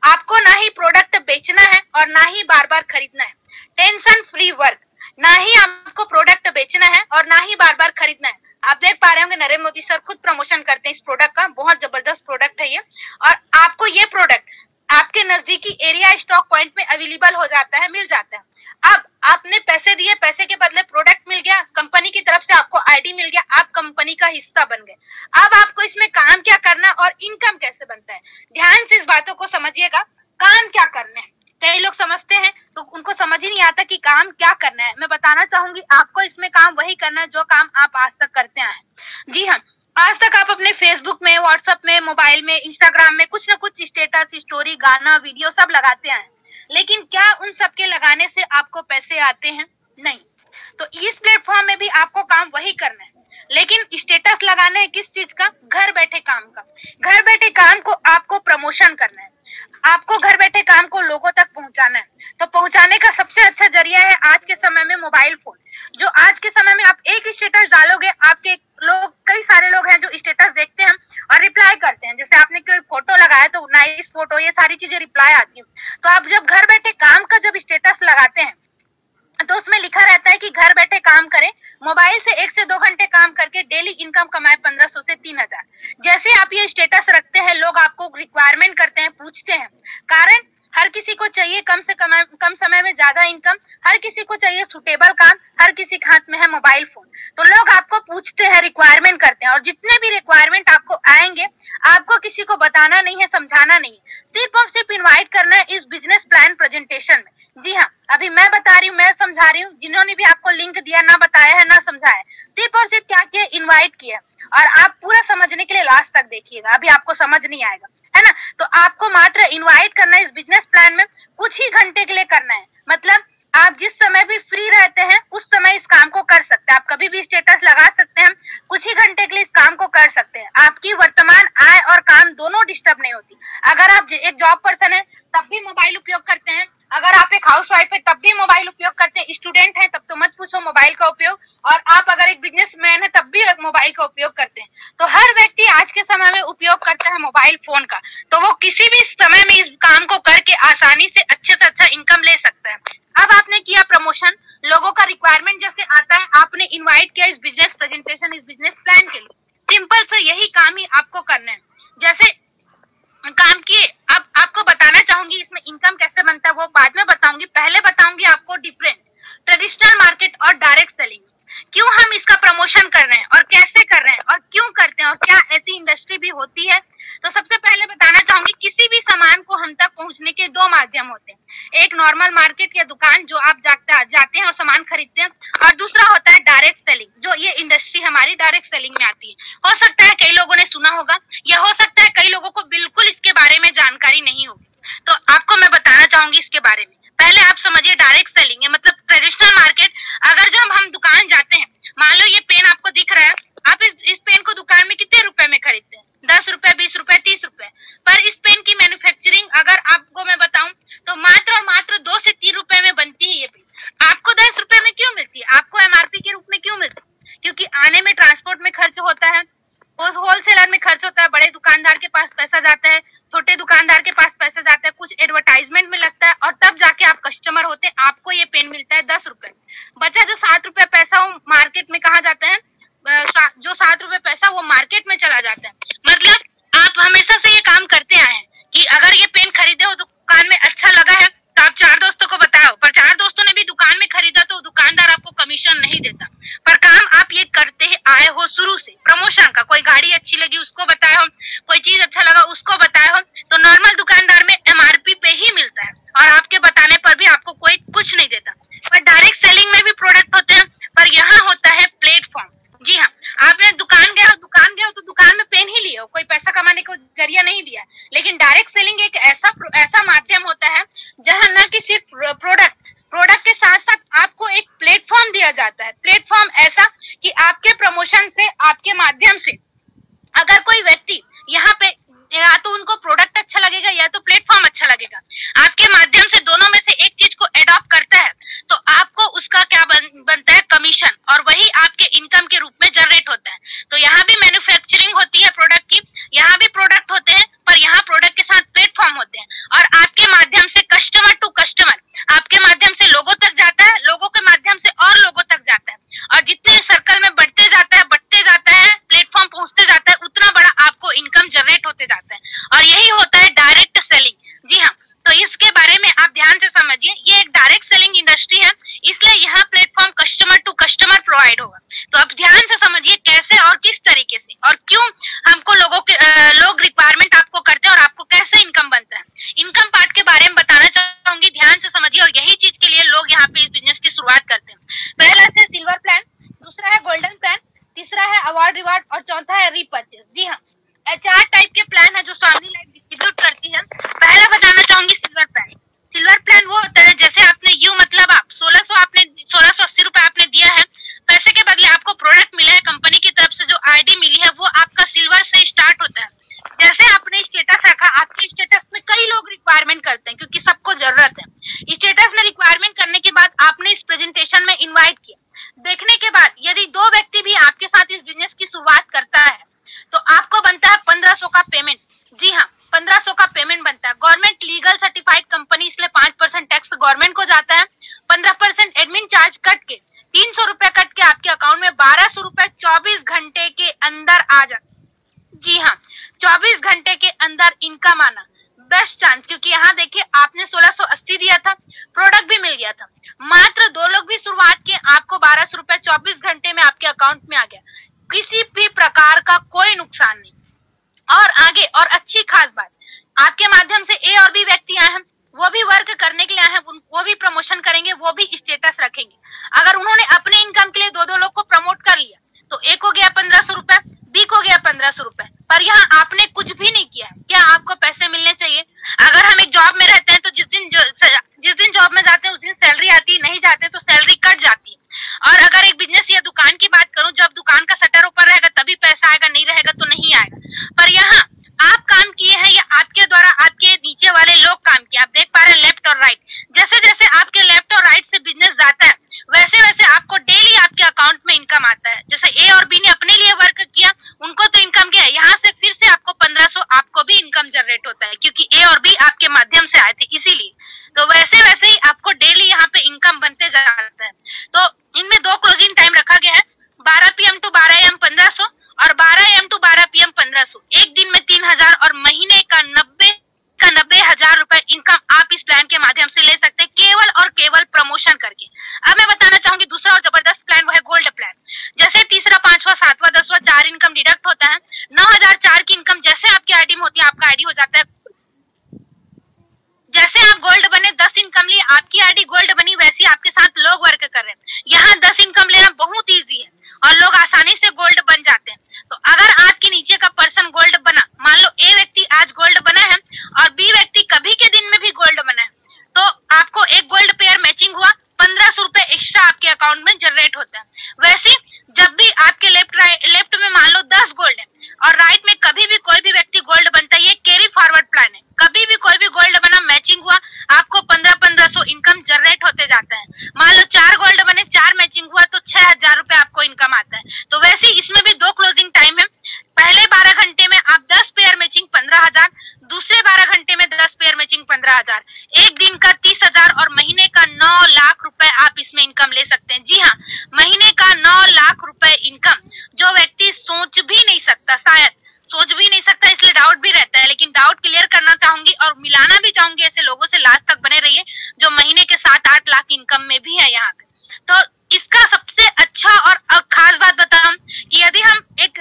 आपको ना ही प्रोडक्ट बेचना है और ना ही बार बार खरीदना है। टेंशन फ्री वर्क, ना ही आपको प्रोडक्ट बेचना है और ना ही बार बार खरीदना है। आप देख पा रहे होंगे नरेंद्र मोदी सर खुद प्रमोशन करते हैं इस प्रोडक्ट का, बहुत जबरदस्त प्रोडक्ट है ये। और आपको ये प्रोडक्ट आपके नजदीकी एरिया स्टॉक पॉइंट में अवेलेबल हो जाता है, मिल जाता है। अब आपने पैसे दिए, पैसे के बदले प्रोडक्ट मिल गया, कंपनी की तरफ से आपको आईडी मिल गया, आप कंपनी का हिस्सा बन गए। अब आपको इसमें काम क्या करना और इनकम कैसे बनता है, ध्यान से इस बातों को समझिएगा। काम क्या करना है, कई लोग समझते हैं तो उनको समझ ही नहीं आता कि काम क्या करना है। मैं बताना चाहूंगी आपको इसमें काम वही करना है जो काम आप आज तक करते आए हैं। जी हाँ, आज तक आप अपने फेसबुक में, व्हाट्सएप में, मोबाइल में, इंस्टाग्राम में कुछ ना कुछ स्टेटस, स्टोरी, गाना, वीडियो सब लगाते आए, लेकिन क्या उन सब के लगाने से आपको पैसे आते हैं? नहीं। तो इस प्लेटफॉर्म में भी आपको काम वही करना है, लेकिन स्टेटस लगाना है किस चीज का? घर बैठे काम का। घर बैठे काम को आपको प्रमोशन करना है, आपको घर बैठे काम को लोगों तक पहुंचाना है। तो पहुंचाने का सबसे अच्छा जरिया है आज के समय में मोबाइल फोन। जो आज के समय में आप एक स्टेटस डालोगे, आपके लोग, कई सारे लोग हैं जो स्टेटस देखते हैं और रिप्लाई करते हैं। जैसे आपने कोई फोटो लगाया तो नाइस फोटो, ये सारी चीजें रिप्लाई आती है। तो आप जब घर बैठे काम का जब स्टेटस लगाते हैं तो उसमें लिखा रहता है कि घर बैठे काम करें, मोबाइल से 1 से 2 घंटे काम करके डेली इनकम कमाए 1500 से 3000। जैसे आप ये स्टेटस रखते हैं, लोग आपको रिक्वायरमेंट करते हैं, पूछते हैं। कारण हर किसी को चाहिए कम समय में ज्यादा इनकम, हर किसी को चाहिए सुटेबल काम, हर किसी के हाथ में है मोबाइल फोन। तो लोग आपको पूछते हैं, रिक्वायरमेंट करते हैं, और जितने भी रिक्वायरमेंट आपको आएंगे आपको किसी को बताना नहीं है, समझाना नहीं है, सिर्फ और सिर्फ इन्वाइट करना है इस बिजनेस प्लान प्रेजेंटेशन में। जी हाँ, अभी मैं बता रही हूँ, मैं समझा रही हूँ, जिन्होंने भी आपको लिंक दिया, ना बताया है ना समझाया है, इनवाइट किया और आप पूरा समझने के लिए लास्ट तक देखिएगा, अभी आपको समझ नहीं आएगा, है ना। तो आपको मात्र इनवाइट करना है इस बिजनेस प्लान में, कुछ ही घंटे के लिए करना है। मतलब आप जिस समय भी फ्री रहते हैं उस समय इस काम को कर सकते हैं, आप कभी भी स्टेटस लगा सकते हैं, कुछ ही घंटे के लिए इस काम को कर सकते हैं। आपकी वर्तमान आय और काम दोनों डिस्टर्ब नहीं होती। अगर आप एक जॉब पर्सन है तब भी मोबाइल उपयोग करते हैं, अगर आप एक हाउसवाइफ है तब भी मोबाइल उपयोग करते हैं, स्टूडेंट है तब तो मत पूछो मोबाइल का उपयोग, और आप अगर एक बिजनेसमैन है तब भी मोबाइल का उपयोग करते हैं। तो हर व्यक्ति आज के समय में उपयोग करता है मोबाइल फोन का, तो वो किसी भी समय में इस काम को करके आसानी से अच्छे अच्छा इनकम ले सकता है। अब आपने किया प्रमोशन, लोगों का रिक्वायरमेंट जैसे आता है, आपने इन्वाइट किया इस बिजनेस प्रेजेंटेशन, इस बिजनेस प्लान के लिए, सिंपल से यही काम ही आपको करना है। जैसे काम किए, अब आपको बताना चाहूंगी इसमें इनकम कैसे बनता है वो बाद में बताऊंगी, पहले बताऊंगी आपको डिफरेंट ट्रेडिशनल मार्केट और डायरेक्ट सेलिंग, क्यों हम इसका प्रमोशन कर रहे हैं और कैसे कर रहे हैं और क्यों करते हैं और क्या ऐसी इंडस्ट्री भी होती है। तो सबसे पहले बताना चाहूंगी, किसी भी सामान को हम तक पहुंचने के दो माध्यम होते हैं, एक नॉर्मल मार्केट या दुकान जो आप जाते हैं और सामान खरीदते हैं, और दूसरा होता है डायरेक्ट सेलिंग, जो ये इंडस्ट्री हमारी डायरेक्ट सेलिंग में आती है। हो सकता है कई लोगों ने सुना होगा या हो सकता है कई लोगों को बिल्कुल इसके बारे में जानकारी नहीं होगी, तो आपको मैं बताना चाहूंगी इसके बारे में। पहले आप समझिए डायरेक्ट सेलिंग है मतलब ट्रेडिशनल मार्केट। अगर जब हम दुकान जाते हैं, मान लो ये पेन आपको दिख रहा है, आप इस पेन को दुकान में कितने रुपए में खरीदते हैं? 10 रुपए, 20 रुपए, 30 रुपए। पर इस पेन की मैन्युफैक्चरिंग अगर आपको मैं बताऊं तो मात्र और मात्र 2 से 3 रुपए में बनती है ये पेन। आपको 10 रुपए में क्यों मिलती है? आपको एमआरपी के रूप में क्यों मिलती है? क्योंकि आने में ट्रांसपोर्ट में खर्च होता है, होलसेलर में खर्च होता है, बड़े दुकानदार के पास पैसा जाता है, छोटे दुकानदार के पास पैसा जाता है, कुछ एडवर्टाइजमेंट में लगता है, और तब जाके आप कस्टमर होते हैं, आपको ये पेन मिलता है 10 रुपए। बचा जो 7 रुपए पैसा वो मार्केट में कहा जाता है, जो 7 रुपए पैसा वो मार्केट में चला जाता है। मतलब आप हमेशा से ये काम करते आए हैं कि अगर ये पेन खरीदे हो दुकान में अच्छा लगा है तो आप 4 दोस्तों को बताओ, पर 4 दोस्तों ने भी दुकान में खरीदा तो दुकानदार आपको कमीशन नहीं देता। पर काम आप ये करते आए हो शुरू से, प्रमोशन का, कोई गाड़ी अच्छी लगी उसको बताए हो, कोई चीज अच्छा लगा उसको बताए हो, तो नॉर्मल दुकानदार में एमआरपी पे ही मिलता है और आपके बताने पर भी आपको कोई कुछ नहीं देता। पर डायरेक्ट सेलिंग में भी प्रोडक्ट होते हैं, पर यहाँ होता है प्लेटफॉर्म। जी हाँ, आपने दुकान गए हो तो दुकान में पेन ही लिए हो, कोई पैसा कमाने को जरिया नहीं दिया। लेकिन डायरेक्ट सेलिंग एक ऐसा माध्यम होता है जहाँ न कि सिर्फ प्रोडक्ट के साथ साथ आपको एक प्लेटफॉर्म दिया जाता है। प्लेटफॉर्म ऐसा कि आपके प्रमोशन से, आपके माध्यम से अगर कोई व्यक्ति यहाँ पे, या तो उनको प्रोडक्ट अच्छा लगेगा या तो प्लेटफॉर्म अच्छा लगेगा, आपके माध्यम से दोनों में से एक चीज को एडॉप्ट करता है तो आपको उसका क्या बनता है? कमीशन, और वही आपके इनकम के रूप में जनरेट होता है। तो यहाँ भी मैन्युफैक्चरिंग होती है प्रोडक्ट की, यहाँ भी प्रोडक्ट होते हैं, पर यहाँ प्रोडक्ट के साथ प्लेटफॉर्म होते हैं, और आपके माध्यम से कस्टमर टू कस्टमर, आपके माध्यम से लोगों तक जाता है, लोगों के माध्यम से और लोगों तक जाता है, और जितने सर्कल में बढ़ते जाता है प्लेटफॉर्म पहुंचते जाता है, उतना बड़ा आपको इनकम जनरेट होते जाता है, और यही होता है डायरेक्ट सेलिंग। जी हाँ, तो इसके बारे में आप ध्यान से समझिए, ये एक डायरेक्ट सेलिंग इंडस्ट्री है, इसलिए यहाँ platform customer to customer provide होगा। तो आप ध्यान से समझिए कैसे और किस तरीके से और क्यों हमको लोग रिक्वायरमेंट आपको करते हैं और आपको कैसे इनकम बनता है। इनकम पार्ट के बारे में बताना चाहूंगी, ध्यान से समझिए, और यही चीज के लिए लोग यहाँ पे इस बिजनेस की शुरुआत करते हैं। पहला है सिल्वर प्लान, दूसरा है गोल्डन प्लान, तीसरा है अवार्ड रिवार्ड, और चौथा है रीपर्चेज। जी हाँ, 4 टाइप के प्लान है जो स्वामी लाइफ डिस्ट्रीब्यूट करती है। पहला बताना चाहूंगी सिल्वर प्लान। सिल्वर प्लान वो होता है जैसे आपने मतलब आप 1680 रुपए आपने दिया है, पैसे के बदले आपको प्रोडक्ट मिला है, कंपनी की तरफ से जो आईडी मिली है वो आपका सिल्वर से स्टार्ट होता है। जैसे आपने स्टेटस रखा, आपके स्टेटस में कई लोग रिक्वायरमेंट करते हैं क्योंकि सबको जरूरत है। स्टेटस में रिक्वायरमेंट करने के बाद आपने इस प्रेजेंटेशन में इन्वाइट किया, देखने के बाद यदि 2 व्यक्ति भी आपके साथ इस बिजनेस की शुरुआत करता है तो आपको बनता है 1500 का पेमेंट। जी हाँ, 1500 का पेमेंट बनता है। गवर्नमेंट लीगल सर्टिफाइड कंपनी, इसलिए 5% टैक्स गवर्नमेंट को जाता है, 15% एडमिन चार्ज कट के 300 रुपए कट के आपके अकाउंट में 1200 रुपए 24 घंटे के अंदर आ जाता। जी हाँ, 24 घंटे के अंदर इनकम आना बेस्ट चांस, क्योंकि यहाँ देखिए आपने 1680 दिया था, प्रोडक्ट भी मिल गया था, मात्र 2 लोग भी शुरुआत किए, आपको 1200 रुपए 24 घंटे में आपके अकाउंट में आ गया, किसी भी प्रकार का कोई नुकसान नहीं। और आगे और अच्छी खास बात, आपके माध्यम से ए और बी व्यक्ति आए हैं, वो भी वर्क करने के लिए आए हैं, वो भी प्रमोशन करेंगे, वो भी स्टेटस रखेंगे। अगर उन्होंने अपने इनकम के लिए 2-2 लोग को प्रमोट कर लिया तो तो एक को गया 1500 रुपए, बी को गया 1500 रुपए, पर यहाँ आपने कुछ भी नहीं किया। क्या आपको पैसे मिलने चाहिए? अगर हम एक जॉब में रहते हैं तो जिस दिन जॉब में जाते हैं उस दिन सैलरी आती है, नहीं जाते तो सैलरी कट जाती है। और अगर एक बिजनेस या दुकान की बात करूं, जब दुकान का शटर ऊपर रहेगा तभी पैसा आएगा, नहीं रहेगा तो नहीं आएगा। पर यहाँ आप काम किए हैं या आपके द्वारा आपके नीचे वाले लोग काम किए, आप देख पा रहे हैं लेफ्ट और राइट। जैसे जैसे आपके लेफ्ट और राइट से बिजनेस जाता है वैसे वैसे आपको डेली आपके अकाउंट में इनकम आता है। जैसे ए और बी ने अपने लिए वर्क किया, उनको तो इनकम गया, यहाँ से फिर से आपको 1500 आपको भी इनकम जनरेट होता है, क्योंकि ए और बी आपके माध्यम से आए थे इसीलिए। तो वैसे वैसे ही आपको डेली यहाँ पे इनकम बनते जाता है। तो इनमें 2 क्लोजिंग टाइम रखा गया है, 12 PM टू 12 AM 1500 और 12 AM टू 12 PM 1500। एक दिन में 3000 और महीने का 90,000 रुपए इनकम आप इस प्लान के माध्यम से ले सकते हैं, केवल और केवल प्रमोशन करके। अब मैं बताना चाहूंगी दूसरा और जबरदस्त प्लान, वो है गोल्ड प्लान। जैसे तीसरा, पांचवा, सातवां, 10वां 4 इनकम डिडक्ट होता है। 9004 की इनकम जैसे आपकी आईडी में होती है, आपका आईडी हो जाता है। जैसे आप गोल्ड बने 10 इनकम लिए, आपकी आईडी गोल्ड बनी, वैसे आपके साथ लोग वर्क कर रहे हैं। यहाँ 10 इनकम लेना बहुत ईजी है और लोग आसानी से गोल्ड बन जाते हैं। तो अगर आपके नीचे का पर्सन गोल्ड बना, मान लो ए व्यक्ति आज गोल्ड बना है और बी व्यक्ति कभी के दिन में भी गोल्ड बना है, तो आपको एक गोल्ड पेयर मैचिंग हुआ, 1500 रुपए एक्स्ट्रा आपके अकाउंट में जनरेट होता है। वैसे जब भी आपके लेफ्ट में मान लो 10 गोल्ड है और राइट में कभी भी कोई भी व्यक्ति गोल्ड बनता है, ये कैरी फॉरवर्ड प्लान है। कभी भी कोई भी गोल्ड बना, मैचिंग हुआ, आपको 1500 इनकम जनरेट होते जाता है। मान लो 4 गोल्ड बने, 4 मैचिंग हुआ तो 6000 रुपए आपको इनकम आता है। तो वैसे इसमें भी 2 क्लोजिंग टाइम है। पहले 12 घंटे में आप 10 पेयर मैचिंग 15000, दूसरे 12 घंटे में 10 पेयर मैचिंग 15000, एक दिन का 30000 और महीने का 9 लाख रुपए आप इसमें इनकम ले सकते हैं। जी हाँ, महीने का 9 लाख रुपए इनकम, जो व्यक्ति सोच भी नहीं सकता, शायद सोच भी नहीं सकता, इसलिए डाउट भी रहता है। लेकिन डाउट क्लियर करना चाहूंगी और मिलाना भी चाहूंगी ऐसे लोगों से, लास्ट तक बने रहिए जो महीने के 7-8 लाख इनकम में भी है यहाँ पे। तो इसका सबसे अच्छा और खास बात बताऊं कि यदि हम एक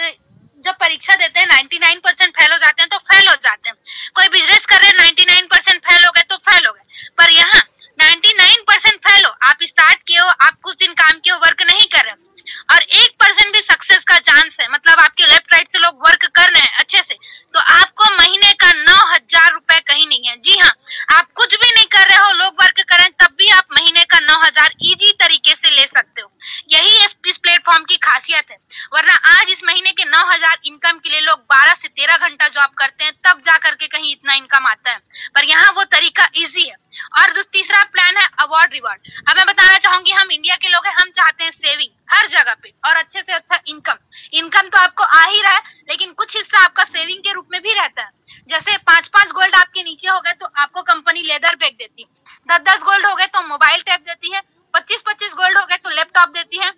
जब परीक्षा देते हैं 99% फेल हो जाते हैं तो फेल हो जाते हैं। कोई बिजनेस कर रहे हैं 99% फेल हो गए तो फेल हो गए, पर यहाँ 99% फेल हो, आप स्टार्ट किए हो, आप कुछ दिन काम किए हो, वर्क नहीं कर रहे और 1% भी सक्सेस का चांस है, मतलब आपके लेफ्ट राइट से लोग वर्क कर रहे हैं अच्छे से, तो आपको महीने का 9000 रुपए कहीं नहीं है। जी हाँ, आप कुछ भी नहीं कर रहे हो, लोग वर्क कर रहे हैं, तब भी आप महीने का 9000 इजी तरीके से ले सकते हो। यही इस प्लेटफॉर्म की खासियत है। वरना आज इस महीने के 9000 इनकम के लिए लोग 12 से 13 घंटा जॉब करते हैं, तब जा करके कहीं इतना इनकम आता है, पर यहाँ वो तरीका इजी है। और तीसरा प्लान है अवार्ड रिवार्ड। अब मैं बताना चाहूंगी, हम इंडिया के लोग हैं, हम चाहते हैं सेविंग हर जगह पे और अच्छे से अच्छा इनकम तो आपको आ ही रहा है, लेकिन कुछ हिस्सा आपका सेविंग के रूप में भी रहता है। जैसे 5-5 गोल्ड आपके नीचे हो गए तो आपको कंपनी लेदर बैग देती है, 10-10 गोल्ड हो गए तो मोबाइल टैब देती है, 25-25 गोल्ड हो गए तो लैपटॉप देती है,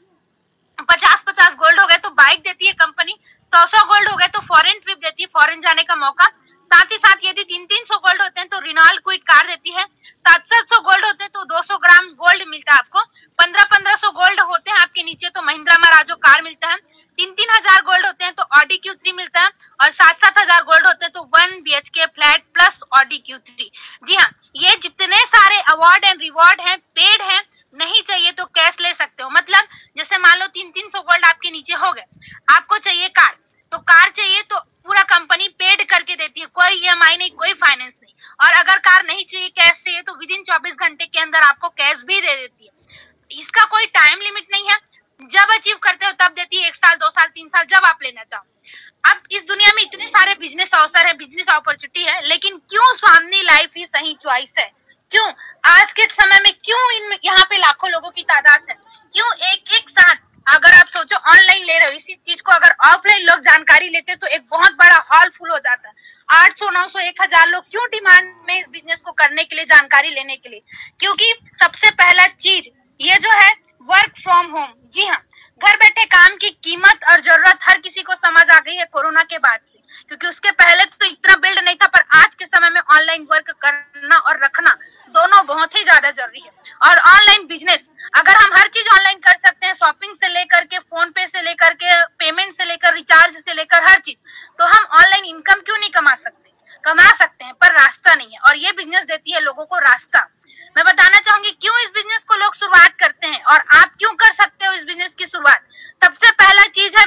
50-50 गोल्ड हो गए तो बाइक देती है कंपनी, 100-100 गोल्ड हो गए तो फॉरेन ट्रिप देती है, फॉरेन जाने का मौका। साथ ही साथ यदि 300-300 गोल्ड होते हैं तो रिनॉल्ट क्विट कार देती है, 700-700 गोल्ड होते हैं तो 200 ग्राम गोल्ड मिलता है आपको, 1500-1500 गोल्ड होते हैं आपके नीचे तो महिंद्रा महाराजो कार मिलता है, 3-3000 गोल्ड होते हैं तो ऑडी Q3 मिलता है और 7-7 गोल्ड होते हैं तो 1 BHK flat plus Audi Q3। जी हाँ, ये जितने सारे अवार्ड एंड रिवॉर्ड हैं पेड हैं, नहीं चाहिए तो कैश ले सकते हो। मतलब जैसे मान लो 300-300 गोल्ड आपके नीचे हो गए, आपको चाहिए कार, तो कार चाहिए तो पूरा कंपनी पेड करके देती है, कोई EMI नहीं, कोई फाइनेंस नहीं। और अगर कार नहीं चाहिए, कैश चाहिए, तो विदिन 24 घंटे के अंदर आपको कैश भी दे देती है। इसका कोई टाइम लिमिट नहीं है, जब अचीव करते हो तब देती है, 1 साल 2 साल 3 साल जब आप लेना चाहो। अब इस दुनिया में इतने सारे बिजनेस अवसर है, बिजनेस अपॉर्चुनिटी है, लेकिन क्यों स्वामी लाइफ ही सही चॉइस है? क्यों आज के समय में क्यों यहाँ पे लाखों लोगों की तादाद है? क्यों एक साथ अगर आप सोचो ऑनलाइन ले रहे हो इसी चीज को, अगर ऑफलाइन लोग जानकारी लेते तो एक बहुत बड़ा हॉल फुल हो जाता है। 800-900-1000 लोग क्यों डिमांड में इस बिजनेस को करने के लिए, जानकारी लेने के लिए? क्योंकि सबसे पहला चीज ये जो है वर्क फ्रॉम होम। जी हाँ, घर बैठे काम की कीमत और जरूरत हर किसी को समझ आ गई है कोरोना के बाद से, क्योंकि उसके पहले तो इतना बिल्ड नहीं था, पर आज के समय में ऑनलाइन वर्क करना और रखना दोनों बहुत ही ज्यादा जरूरी है। और ऑनलाइन बिजनेस, अगर हम हर चीज ऑनलाइन कर सकते हैं, शॉपिंग से लेकर के, फोन पे से लेकर के, पेमेंट से लेकर, रिचार्ज से लेकर हर चीज, तो हम ऑनलाइन इनकम क्यों नहीं कमा सकते? कमा सकते हैं, पर रास्ता नहीं है, और ये बिजनेस देती है लोगों को रास्ता। मैं बताना चाहूंगी क्यों इस बिजनेस को लोग शुरुआत करते हैं और आप क्यों कर सकते हो इस बिजनेस की शुरुआत। सबसे पहला चीज है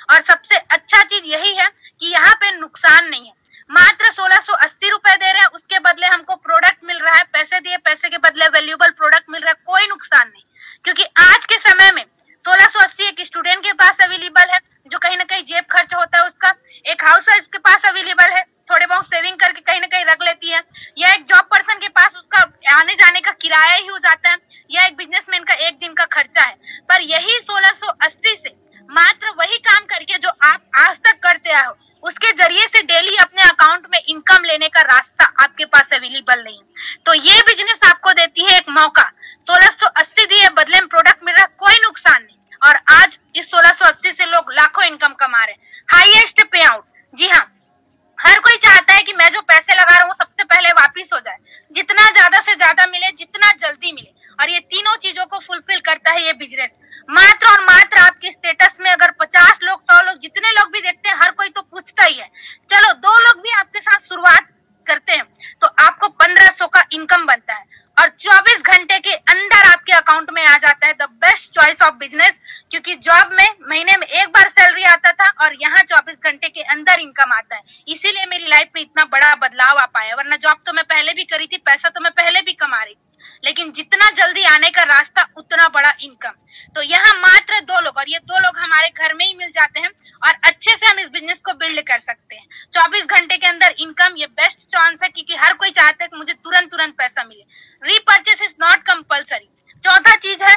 और सबसे अच्छा चीज यही है कि यहाँ पे नुकसान नहीं है। मात्र 1680 रुपए दे रहे हैं, उसके बदले हमको प्रोडक्ट मिल रहा है, पैसे दिए, पैसे के बदले वैल्यूएबल प्रोडक्ट मिल रहा है, कोई नुकसान नहीं। क्योंकि आज के समय में 1680 एक स्टूडेंट के पास अवेलेबल है, जो कहीं ना कहीं जेब खर्च होता है उसका, एक हाउसवाइफ के पास अवेलेबल है, थोड़े बहुत सेविंग करके कहीं ना कहीं रख लेती है, या एक जॉब पर्सन के पास उसका आने जाने का किराया ही हो जाता है, या एक बिजनेसमैन का एक दिन का खर्चा है। पर यही 1680 से मात्र वही काम करके जो आप आज तक करते आए हो, उसके जरिए से डेली अपने अकाउंट में इनकम लेने का रास्ता आपके पास अवेलेबल नहीं है। तो ये बिजनेस आपको देती है एक मौका। 1680 दिए, बदले में प्रोडक्ट मिल रहा है, कोई नुकसान नहीं। और आज इस 1680 से लोग लाखों इनकम कमा रहे हैं, हाईएस्ट पे आउट। जी हाँ, हर कोई चाहता है कि मैं जो पैसे लगा रहा हूँ सबसे पहले वापिस हो जाए, जितना ज्यादा से ज्यादा मिले, जितना जल्दी मिले। और ये तीनों चीजों को फुलफिल करता है ये बिजनेस। मात्र और मात्र आपके स्टेटस में अगर 50 लोग, 100 लोग, जितने लोग भी देखते हैं, हर कोई तो पूछता ही है, चलो 2 लोग भी आपके साथ शुरुआत करते हैं तो आपको 1500 का इनकम बनता है और 24 घंटे के अंदर आपके अकाउंट में आ जाता है। The best choice of business, क्योंकि जॉब में महीने में एक बार सैलरी आता था और यहाँ 24 घंटे के अंदर इनकम आता है। इसीलिए मेरी लाइफ में इतना बड़ा बदलाव आ पाया, वरना जॉब तो मैं पहले भी करी थी, पैसा तो मैं पहले भी कमा रही थी, लेकिन जितना जल्दी आने का रास्ता उतना बड़ा इनकम। तो यहाँ मात्र 2 लोग, और ये 2 लोग हमारे घर में ही मिल जाते हैं और अच्छे से हम इस बिजनेस को बिल्ड कर सकते हैं। 24 घंटे के अंदर इनकम, ये बेस्ट चांस है, क्योंकि हर कोई चाहता है कि मुझे तुरंत पैसा मिले। Repurchase is not compulsory. चौथा चीज है,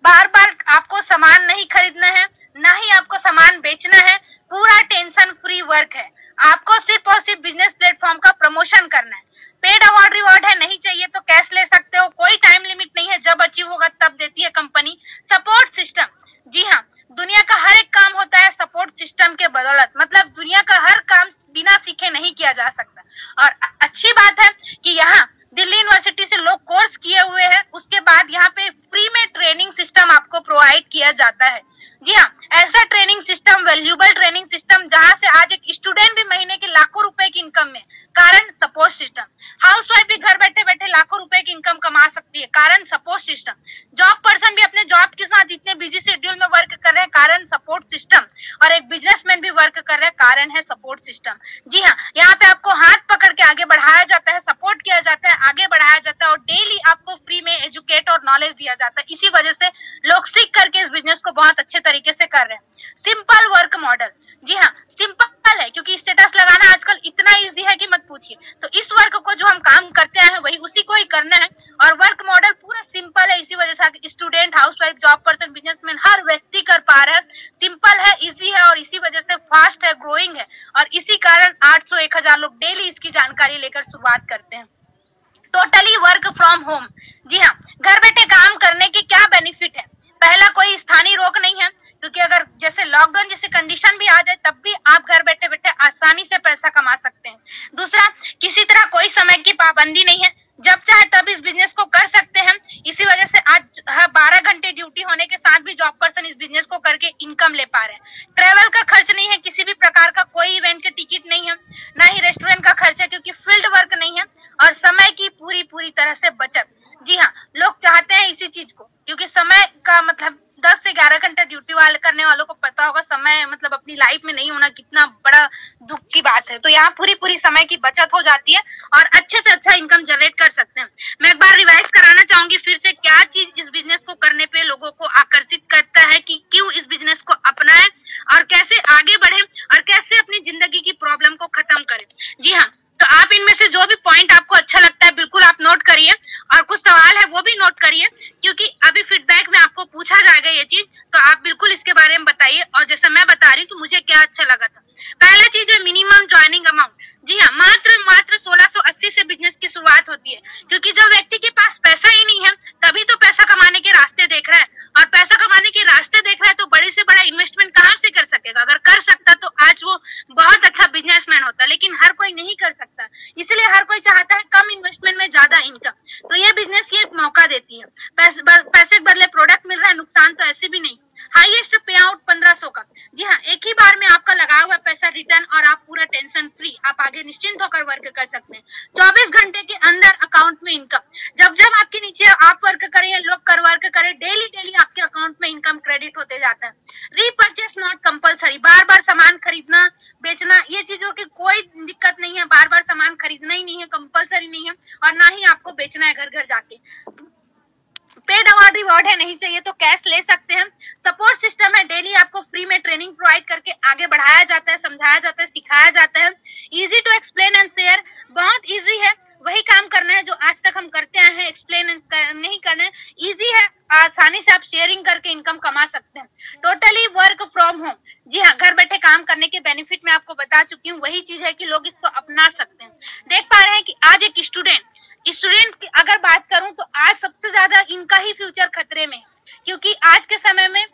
बार बार आपको सामान नहीं खरीदना है, ना ही आपको सामान बेचना है, पूरा टेंशन फ्री वर्क है। आपको सिर्फ और सिर्फ बिजनेस प्लेटफॉर्म का प्रमोशन करना है। पेड अवार्ड रिवॉर्ड है, नहीं चाहिए तो कैश ले सकते हो, कोई टाइम लिमिट नहीं है, जब अचीव होगा तब देती है कंपनी। सपोर्ट सिस्टम, जी हाँ, दुनिया का हर एक काम होता है सपोर्ट सिस्टम के बदौलत। मतलब दुनिया का हर काम बिना सीखे नहीं किया जा सकता। और अच्छी बात है कि यहाँ दिल्ली यूनिवर्सिटी से लोग कोर्स किए हुए हैं, उसके बाद यहाँ पे फ्री में ट्रेनिंग सिस्टम आपको प्रोवाइड किया जाता है। जी हाँ, ऐसा training system, valuable training system, जहाँ से आज एक स्टूडेंट भी महीने के लाखों रुपए की इनकम में, कारण सपोर्ट सिस्टम। हाउसवाइफ भी घर बैठे बैठे लाखों रुपए की इनकम कमा सकती है, कारण सपोर्ट सिस्टम। जॉब पर्सन भी अपने जॉब के साथ इतने बिजी शेड्यूल में वर्क कर रहे हैं, कारण सपोर्ट सिस्टम। और एक बिजनेसमैन भी वर्क कर रहे हैं, कारण है सपोर्ट सिस्टम। जी हाँ, यहाँ पे आपको हाथ पकड़ के आगे बढ़ाया जाता है, सपोर्ट किया जाता है, आगे बढ़ाया जाता है और डेली आपको फ्री में एजुकेट और नॉलेज दिया जाता है। इसी वजह से लोग सीख करके इस बिजनेस को बहुत अच्छे तरीके से कर रहे हैं। सिंपल वर्क मॉडल, जी हाँ, सिंपल है, क्योंकि स्टेटस लगाना आजकल इतना इजी है कि मत पूछिए। तो इस वर्क को जो हम काम करते हैं वही उसी को ही करना है, और वर्क मॉडल पूरा सिंपल है। इसी वजह से student, housewife, job person, businessman, हर व्यक्ति कर पा रहा है। सिंपल है, इजी है और इसी वजह से फास्ट है, ग्रोइंग है, और इसी कारण 800 1000 लोग डेली इसकी जानकारी लेकर शुरुआत करते हैं। टोटली वर्क फ्रॉम होम, जी हाँ, घर बैठे काम करने के क्या बेनिफिट है। पहला, कोई स्थानीय रोक नहीं है, क्योंकि अगर जैसे लॉकडाउन जैसे कंडीशन भी आ जाए तब भी आप घर बैठे बैठे आसानी से पैसा कमा सकते हैं। दूसरा, किसी तरह कोई समय की पाबंदी नहीं है, जब चाहे तब इस बिजनेस को कर सकते हैं। इसी वजह से आज 12 घंटे ड्यूटी होने के साथ भी जॉब पर्सन इस बिजनेस को करके इनकम ले पा रहे हैं। ट्रेवल का खर्च नहीं है, किसी भी प्रकार का कोई इवेंट के टिकट नहीं है, ना ही रेस्टोरेंट का खर्च है, क्योंकि फील्ड वर्क नहीं है, और समय की पूरी तरह से बचत। जी हाँ, लोग चाहते हैं इसी चीज को, क्योंकि समय का मतलब 10 से 11 घंटे ड्यूटी वाले करने वालों को पता होगा समय मतलब अपनी लाइफ में नहीं होना कितना बड़ा दुख की बात है। तो यहाँ पूरी समय की बचत हो जाती है और अच्छे से अच्छा इनकम जनरेट कर सकते हैं। मैं एक बार रिवाइज कराना चाहूंगी फिर से, क्या चीज इस बिजनेस को करने पे लोगों को आकर्षित करता है कि क्यों इस बिजनेस को अपनाएं और कैसे आगे बढ़े और कैसे अपनी जिंदगी की प्रॉब्लम को खत्म करें। जी हाँ, तो आप इनमें से जो भी पॉइंट आपको अच्छा लगता है बिल्कुल आप नोट करिए, और कुछ सवाल है वो भी नोट करिए, क्योंकि अभी फीडबैक में आपको पूछा जाएगा ये चीज, तो आप बिल्कुल इसके बारे में बताइए। और जैसे मैं बता रही हूँ तो मुझे क्या अच्छा लगा था। पहला चीज है मिनिमम ज्वाइनिंग अमाउंट। जी हाँ, मात्र 1680 से बिजनेस की शुरुआत होती है, क्योंकि जो व्यक्ति के पास पैसा ही नहीं है तभी तो पैसा कमाने के रास्ते देख रहा है, और पैसा कमाने के रास्ते देख रहा है तो बड़े से बड़ा इन्वेस्टमेंट कहाँ से कर सकेगा। अगर कर सकता तो आज वो बहुत अच्छा बिजनेसमैन होता, लेकिन हर कोई नहीं कर सकता, इसलिए हर कोई चाहता है कम इन्वेस्टमेंट में ज्यादा इनकम। तो ये बिजनेस ये एक मौका देती है। पैसे के बदले प्रोडक्ट मिल रहा है, नुकसान तो ऐसे भी नहीं। हाईएस्ट पे आउट 1500 का। जी हाँ, एक ही बार में आपका लगा हुआ पैसा रिटर्न और आप पूरा टेंशन फ्री, आप आगे निश्चिंत होकर वर्क कर सकते हैं। 24 घंटे के अंदर अकाउंट में इनकम। जब आपके नीचे आप वर्क करें, लोग कर वर्क करें, डेली आपके अकाउंट में इनकम क्रेडिट होते जाता है। रीपर्चेस नॉट कंपल्सरी, बार खरीदना बेचना, ये चीजों की कोई दिक्कत नहीं है, बार बार सामान खरीदना ही नहीं है, कंपलसरी नहीं है, और ना ही आपको बेचना है घर घर जाके। पेड अवार्ड रिवॉर्ड है, नहीं चाहिए तो कैश ले सकते हैं। सपोर्ट सिस्टम है, डेली आपको फ्री में ट्रेनिंग प्रोवाइड करके आगे बढ़ाया जाता है, समझाया जाता है, सिखाया जाता है। Easy to explain and share, बहुत इजी है, वही काम करना है जो आज तक हम करते आए हैं, एक्सप्लेन नहीं करना है, इजी है, आसानी से आप शेयरिंग करके इनकम कमा सकते हैं। टोटली वर्क फ्रॉम होम, जी हाँ, घर बैठे काम करने के बेनिफिट मैं आपको बता चुकी हूँ, वही चीज है कि लोग इसको अपना सकते हैं। देख पा रहे हैं कि आज एक स्टूडेंट की अगर बात करूं तो आज सबसे ज्यादा इनका ही फ्यूचर खतरे में, क्योंकि आज के समय में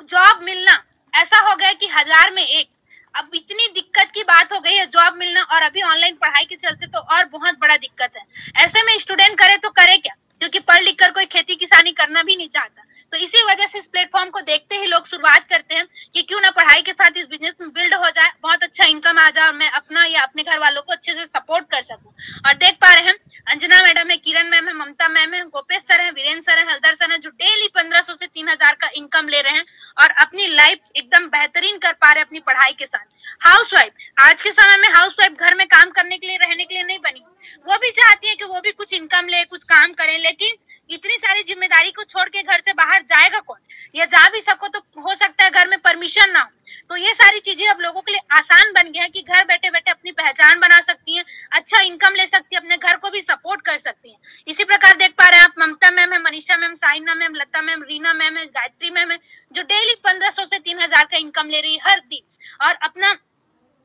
जॉब मिलना ऐसा हो गया कि 1000 में एक, अब इतनी दिक्कत की बात हो गई है जॉब मिलना, और अभी ऑनलाइन पढ़ाई के चलते तो और बहुत बड़ा दिक्कत है। ऐसे में स्टूडेंट करे तो करे क्या, क्योंकि पढ़ लिख कर कोई खेती किसानी करना भी नहीं चाहता। तो इसी वजह से इस प्लेटफॉर्म को देखते ही लोग शुरुआत करते हैं कि क्यों ना पढ़ाई के साथ इस बिजनेस में बिल्ड हो जाए, बहुत अच्छा इनकम आ जाए और मैं अपना या अपने घर वालों को अच्छे से सपोर्ट कर सकूं। और देख पा रहे हैं अंजना मैडम है, किरण मैम है, ममता मैम है, गोपेश सर है, वीरेंद्र सर है, हलदर सर है, जो डेली 1500 से 3000 का इनकम ले रहे हैं और अपनी लाइफ एकदम बेहतरीन कर पा रहे हैं अपनी पढ़ाई के साथ। हाउसवाइफ, आज के समय में हाउसवाइफ घर में काम करने के लिए, रहने के लिए नहीं बनी, वो भी चाहती है कि वो भी कुछ इनकम ले, कुछ काम करें, लेकिन इतनी सारी जिम्मेदारी को छोड़ के घर से बाहर जाएगा कौन, या जा भी सको तो हो सकता है घर में परमिशन ना हो। तो ये सारी चीजें अब लोगों के लिए आसान बन गया है कि घर बैठे बैठे अपनी पहचान बना सकती हैं, अच्छा इनकम ले सकती है, अपने घर को भी सपोर्ट कर सकती हैं। इसी प्रकार देख पा रहे हैं आप, ममता मैम है, मनीषा मैम, साइना मैम, लता मैम, रीना मैम है, गायत्री मैम है, जो डेली 1500 से 3000 का इनकम ले रही है हर दिन, और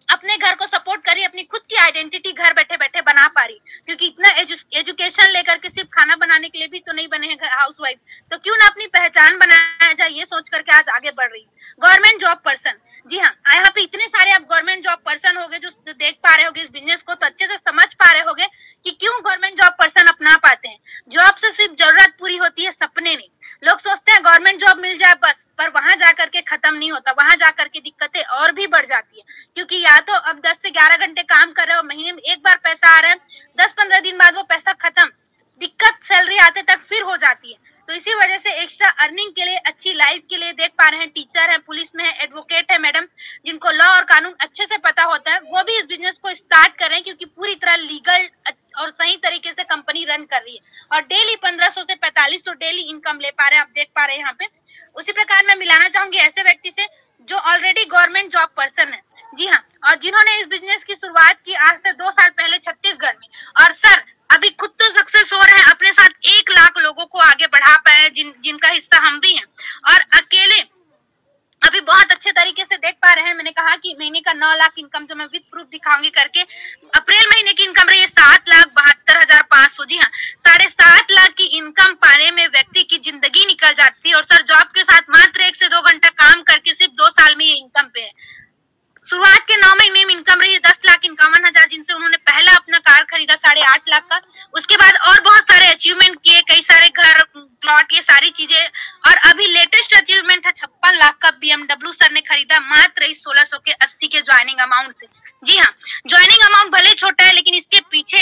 अपने घर को सपोर्ट करी, अपनी खुद की आइडेंटिटी घर बैठे बैठे बना पा रही, क्योंकि इतना एजुकेशन लेकर के सिर्फ खाना बनाने के लिए भी तो नहीं बने हैं हाउसवाइफ, तो क्यों ना अपनी पहचान बनाया जाए, ये सोच करके आज आगे बढ़ रही है। गवर्नमेंट जॉब पर्सन, जी हाँ, यहाँ पे इतने सारे आप गवर्नमेंट जॉब पर्सन हो गए जो देख पा रहे होगे इस बिजनेस को, तो अच्छे से समझ पा रहे होगे कि क्यों गवर्नमेंट जॉब पर्सन अपना पाते हैं। जॉब से सिर्फ जरूरत पूरी होती है, सपने नहीं। लोग सोचते हैं गवर्नमेंट जॉब मिल जाए बस, पर वहां जाकर के खत्म नहीं होता, वहां जाकर के दिक्कतें और भी बढ़ जाती है, क्योंकि या तो अब 10 से 11 घंटे काम कर रहे हो, महीने में एक बार पैसा आ रहा है, 10-15 दिन बाद वो पैसा खत्म, दिक्कत सैलरी आते तक फिर हो जाती है। तो इसी वजह से एक्स्ट्रा अर्निंग के लिए, अच्छी लाइफ के लिए, देख पा रहे हैं टीचर है, पुलिस में है, एडवोकेट है मैडम, जिनको लॉ और कानून अच्छे से पता होता है, वो भी इस बिजनेस को स्टार्ट कर रहे हैं, क्योंकि पूरी तरह लीगल और सही तरीके से कंपनी रन कर रही है, और डेली 1500 से 4500 डेली इनकम ले पा रहे हैं, आप देख पा रहे हैं यहाँ पे। उसी प्रकार मैं मिलाना चाहूंगी ऐसे व्यक्ति से जो ऑलरेडी गवर्नमेंट जॉब पर्सन है, जी हाँ, और जिन्होंने इस बिजनेस की शुरुआत की आज से 2 साल पहले छत्तीसगढ़ में, और सर अभी खुद तो सक्सेस हो रहे हैं, अपने साथ 1 लाख लोगों को आगे बढ़ा पाए, जिनका हिस्सा हम भी हैं, और अकेले अभी बहुत अच्छे तरीके से देख पा रहे हैं। मैंने कहा कि महीने का 9 लाख इनकम, जो मैं विद प्रूफ दिखाऊंगी करके, अप्रैल महीने की इनकम रही है 7,72,500, जी हाँ, 7.5 लाख की इनकम पाने में व्यक्ति की जिंदगी निकल जाती है, और सर जॉब के साथ मात्र 1 से 2 घंटा काम करके सिर्फ 2 साल में ये इनकम पे है। शुरुआत के 9 महीने में इनकम रही है 10,51,000, जिनसे उन्होंने पहला अपना कार खरीदा 8.5 लाख का, उसके बाद और बहुत सारे अचीवमेंट किए, कई सारे घर, प्लॉट, ये सारी चीजें, और अभी लेटेस्ट अचीवमेंट है 56 लाख का BMW सर ने खरीदा मात्र इस 1680 के ज्वाइनिंग अमाउंट से। जी हाँ, ज्वाइनिंग अमाउंट भले छोटा है, लेकिन इसके पीछे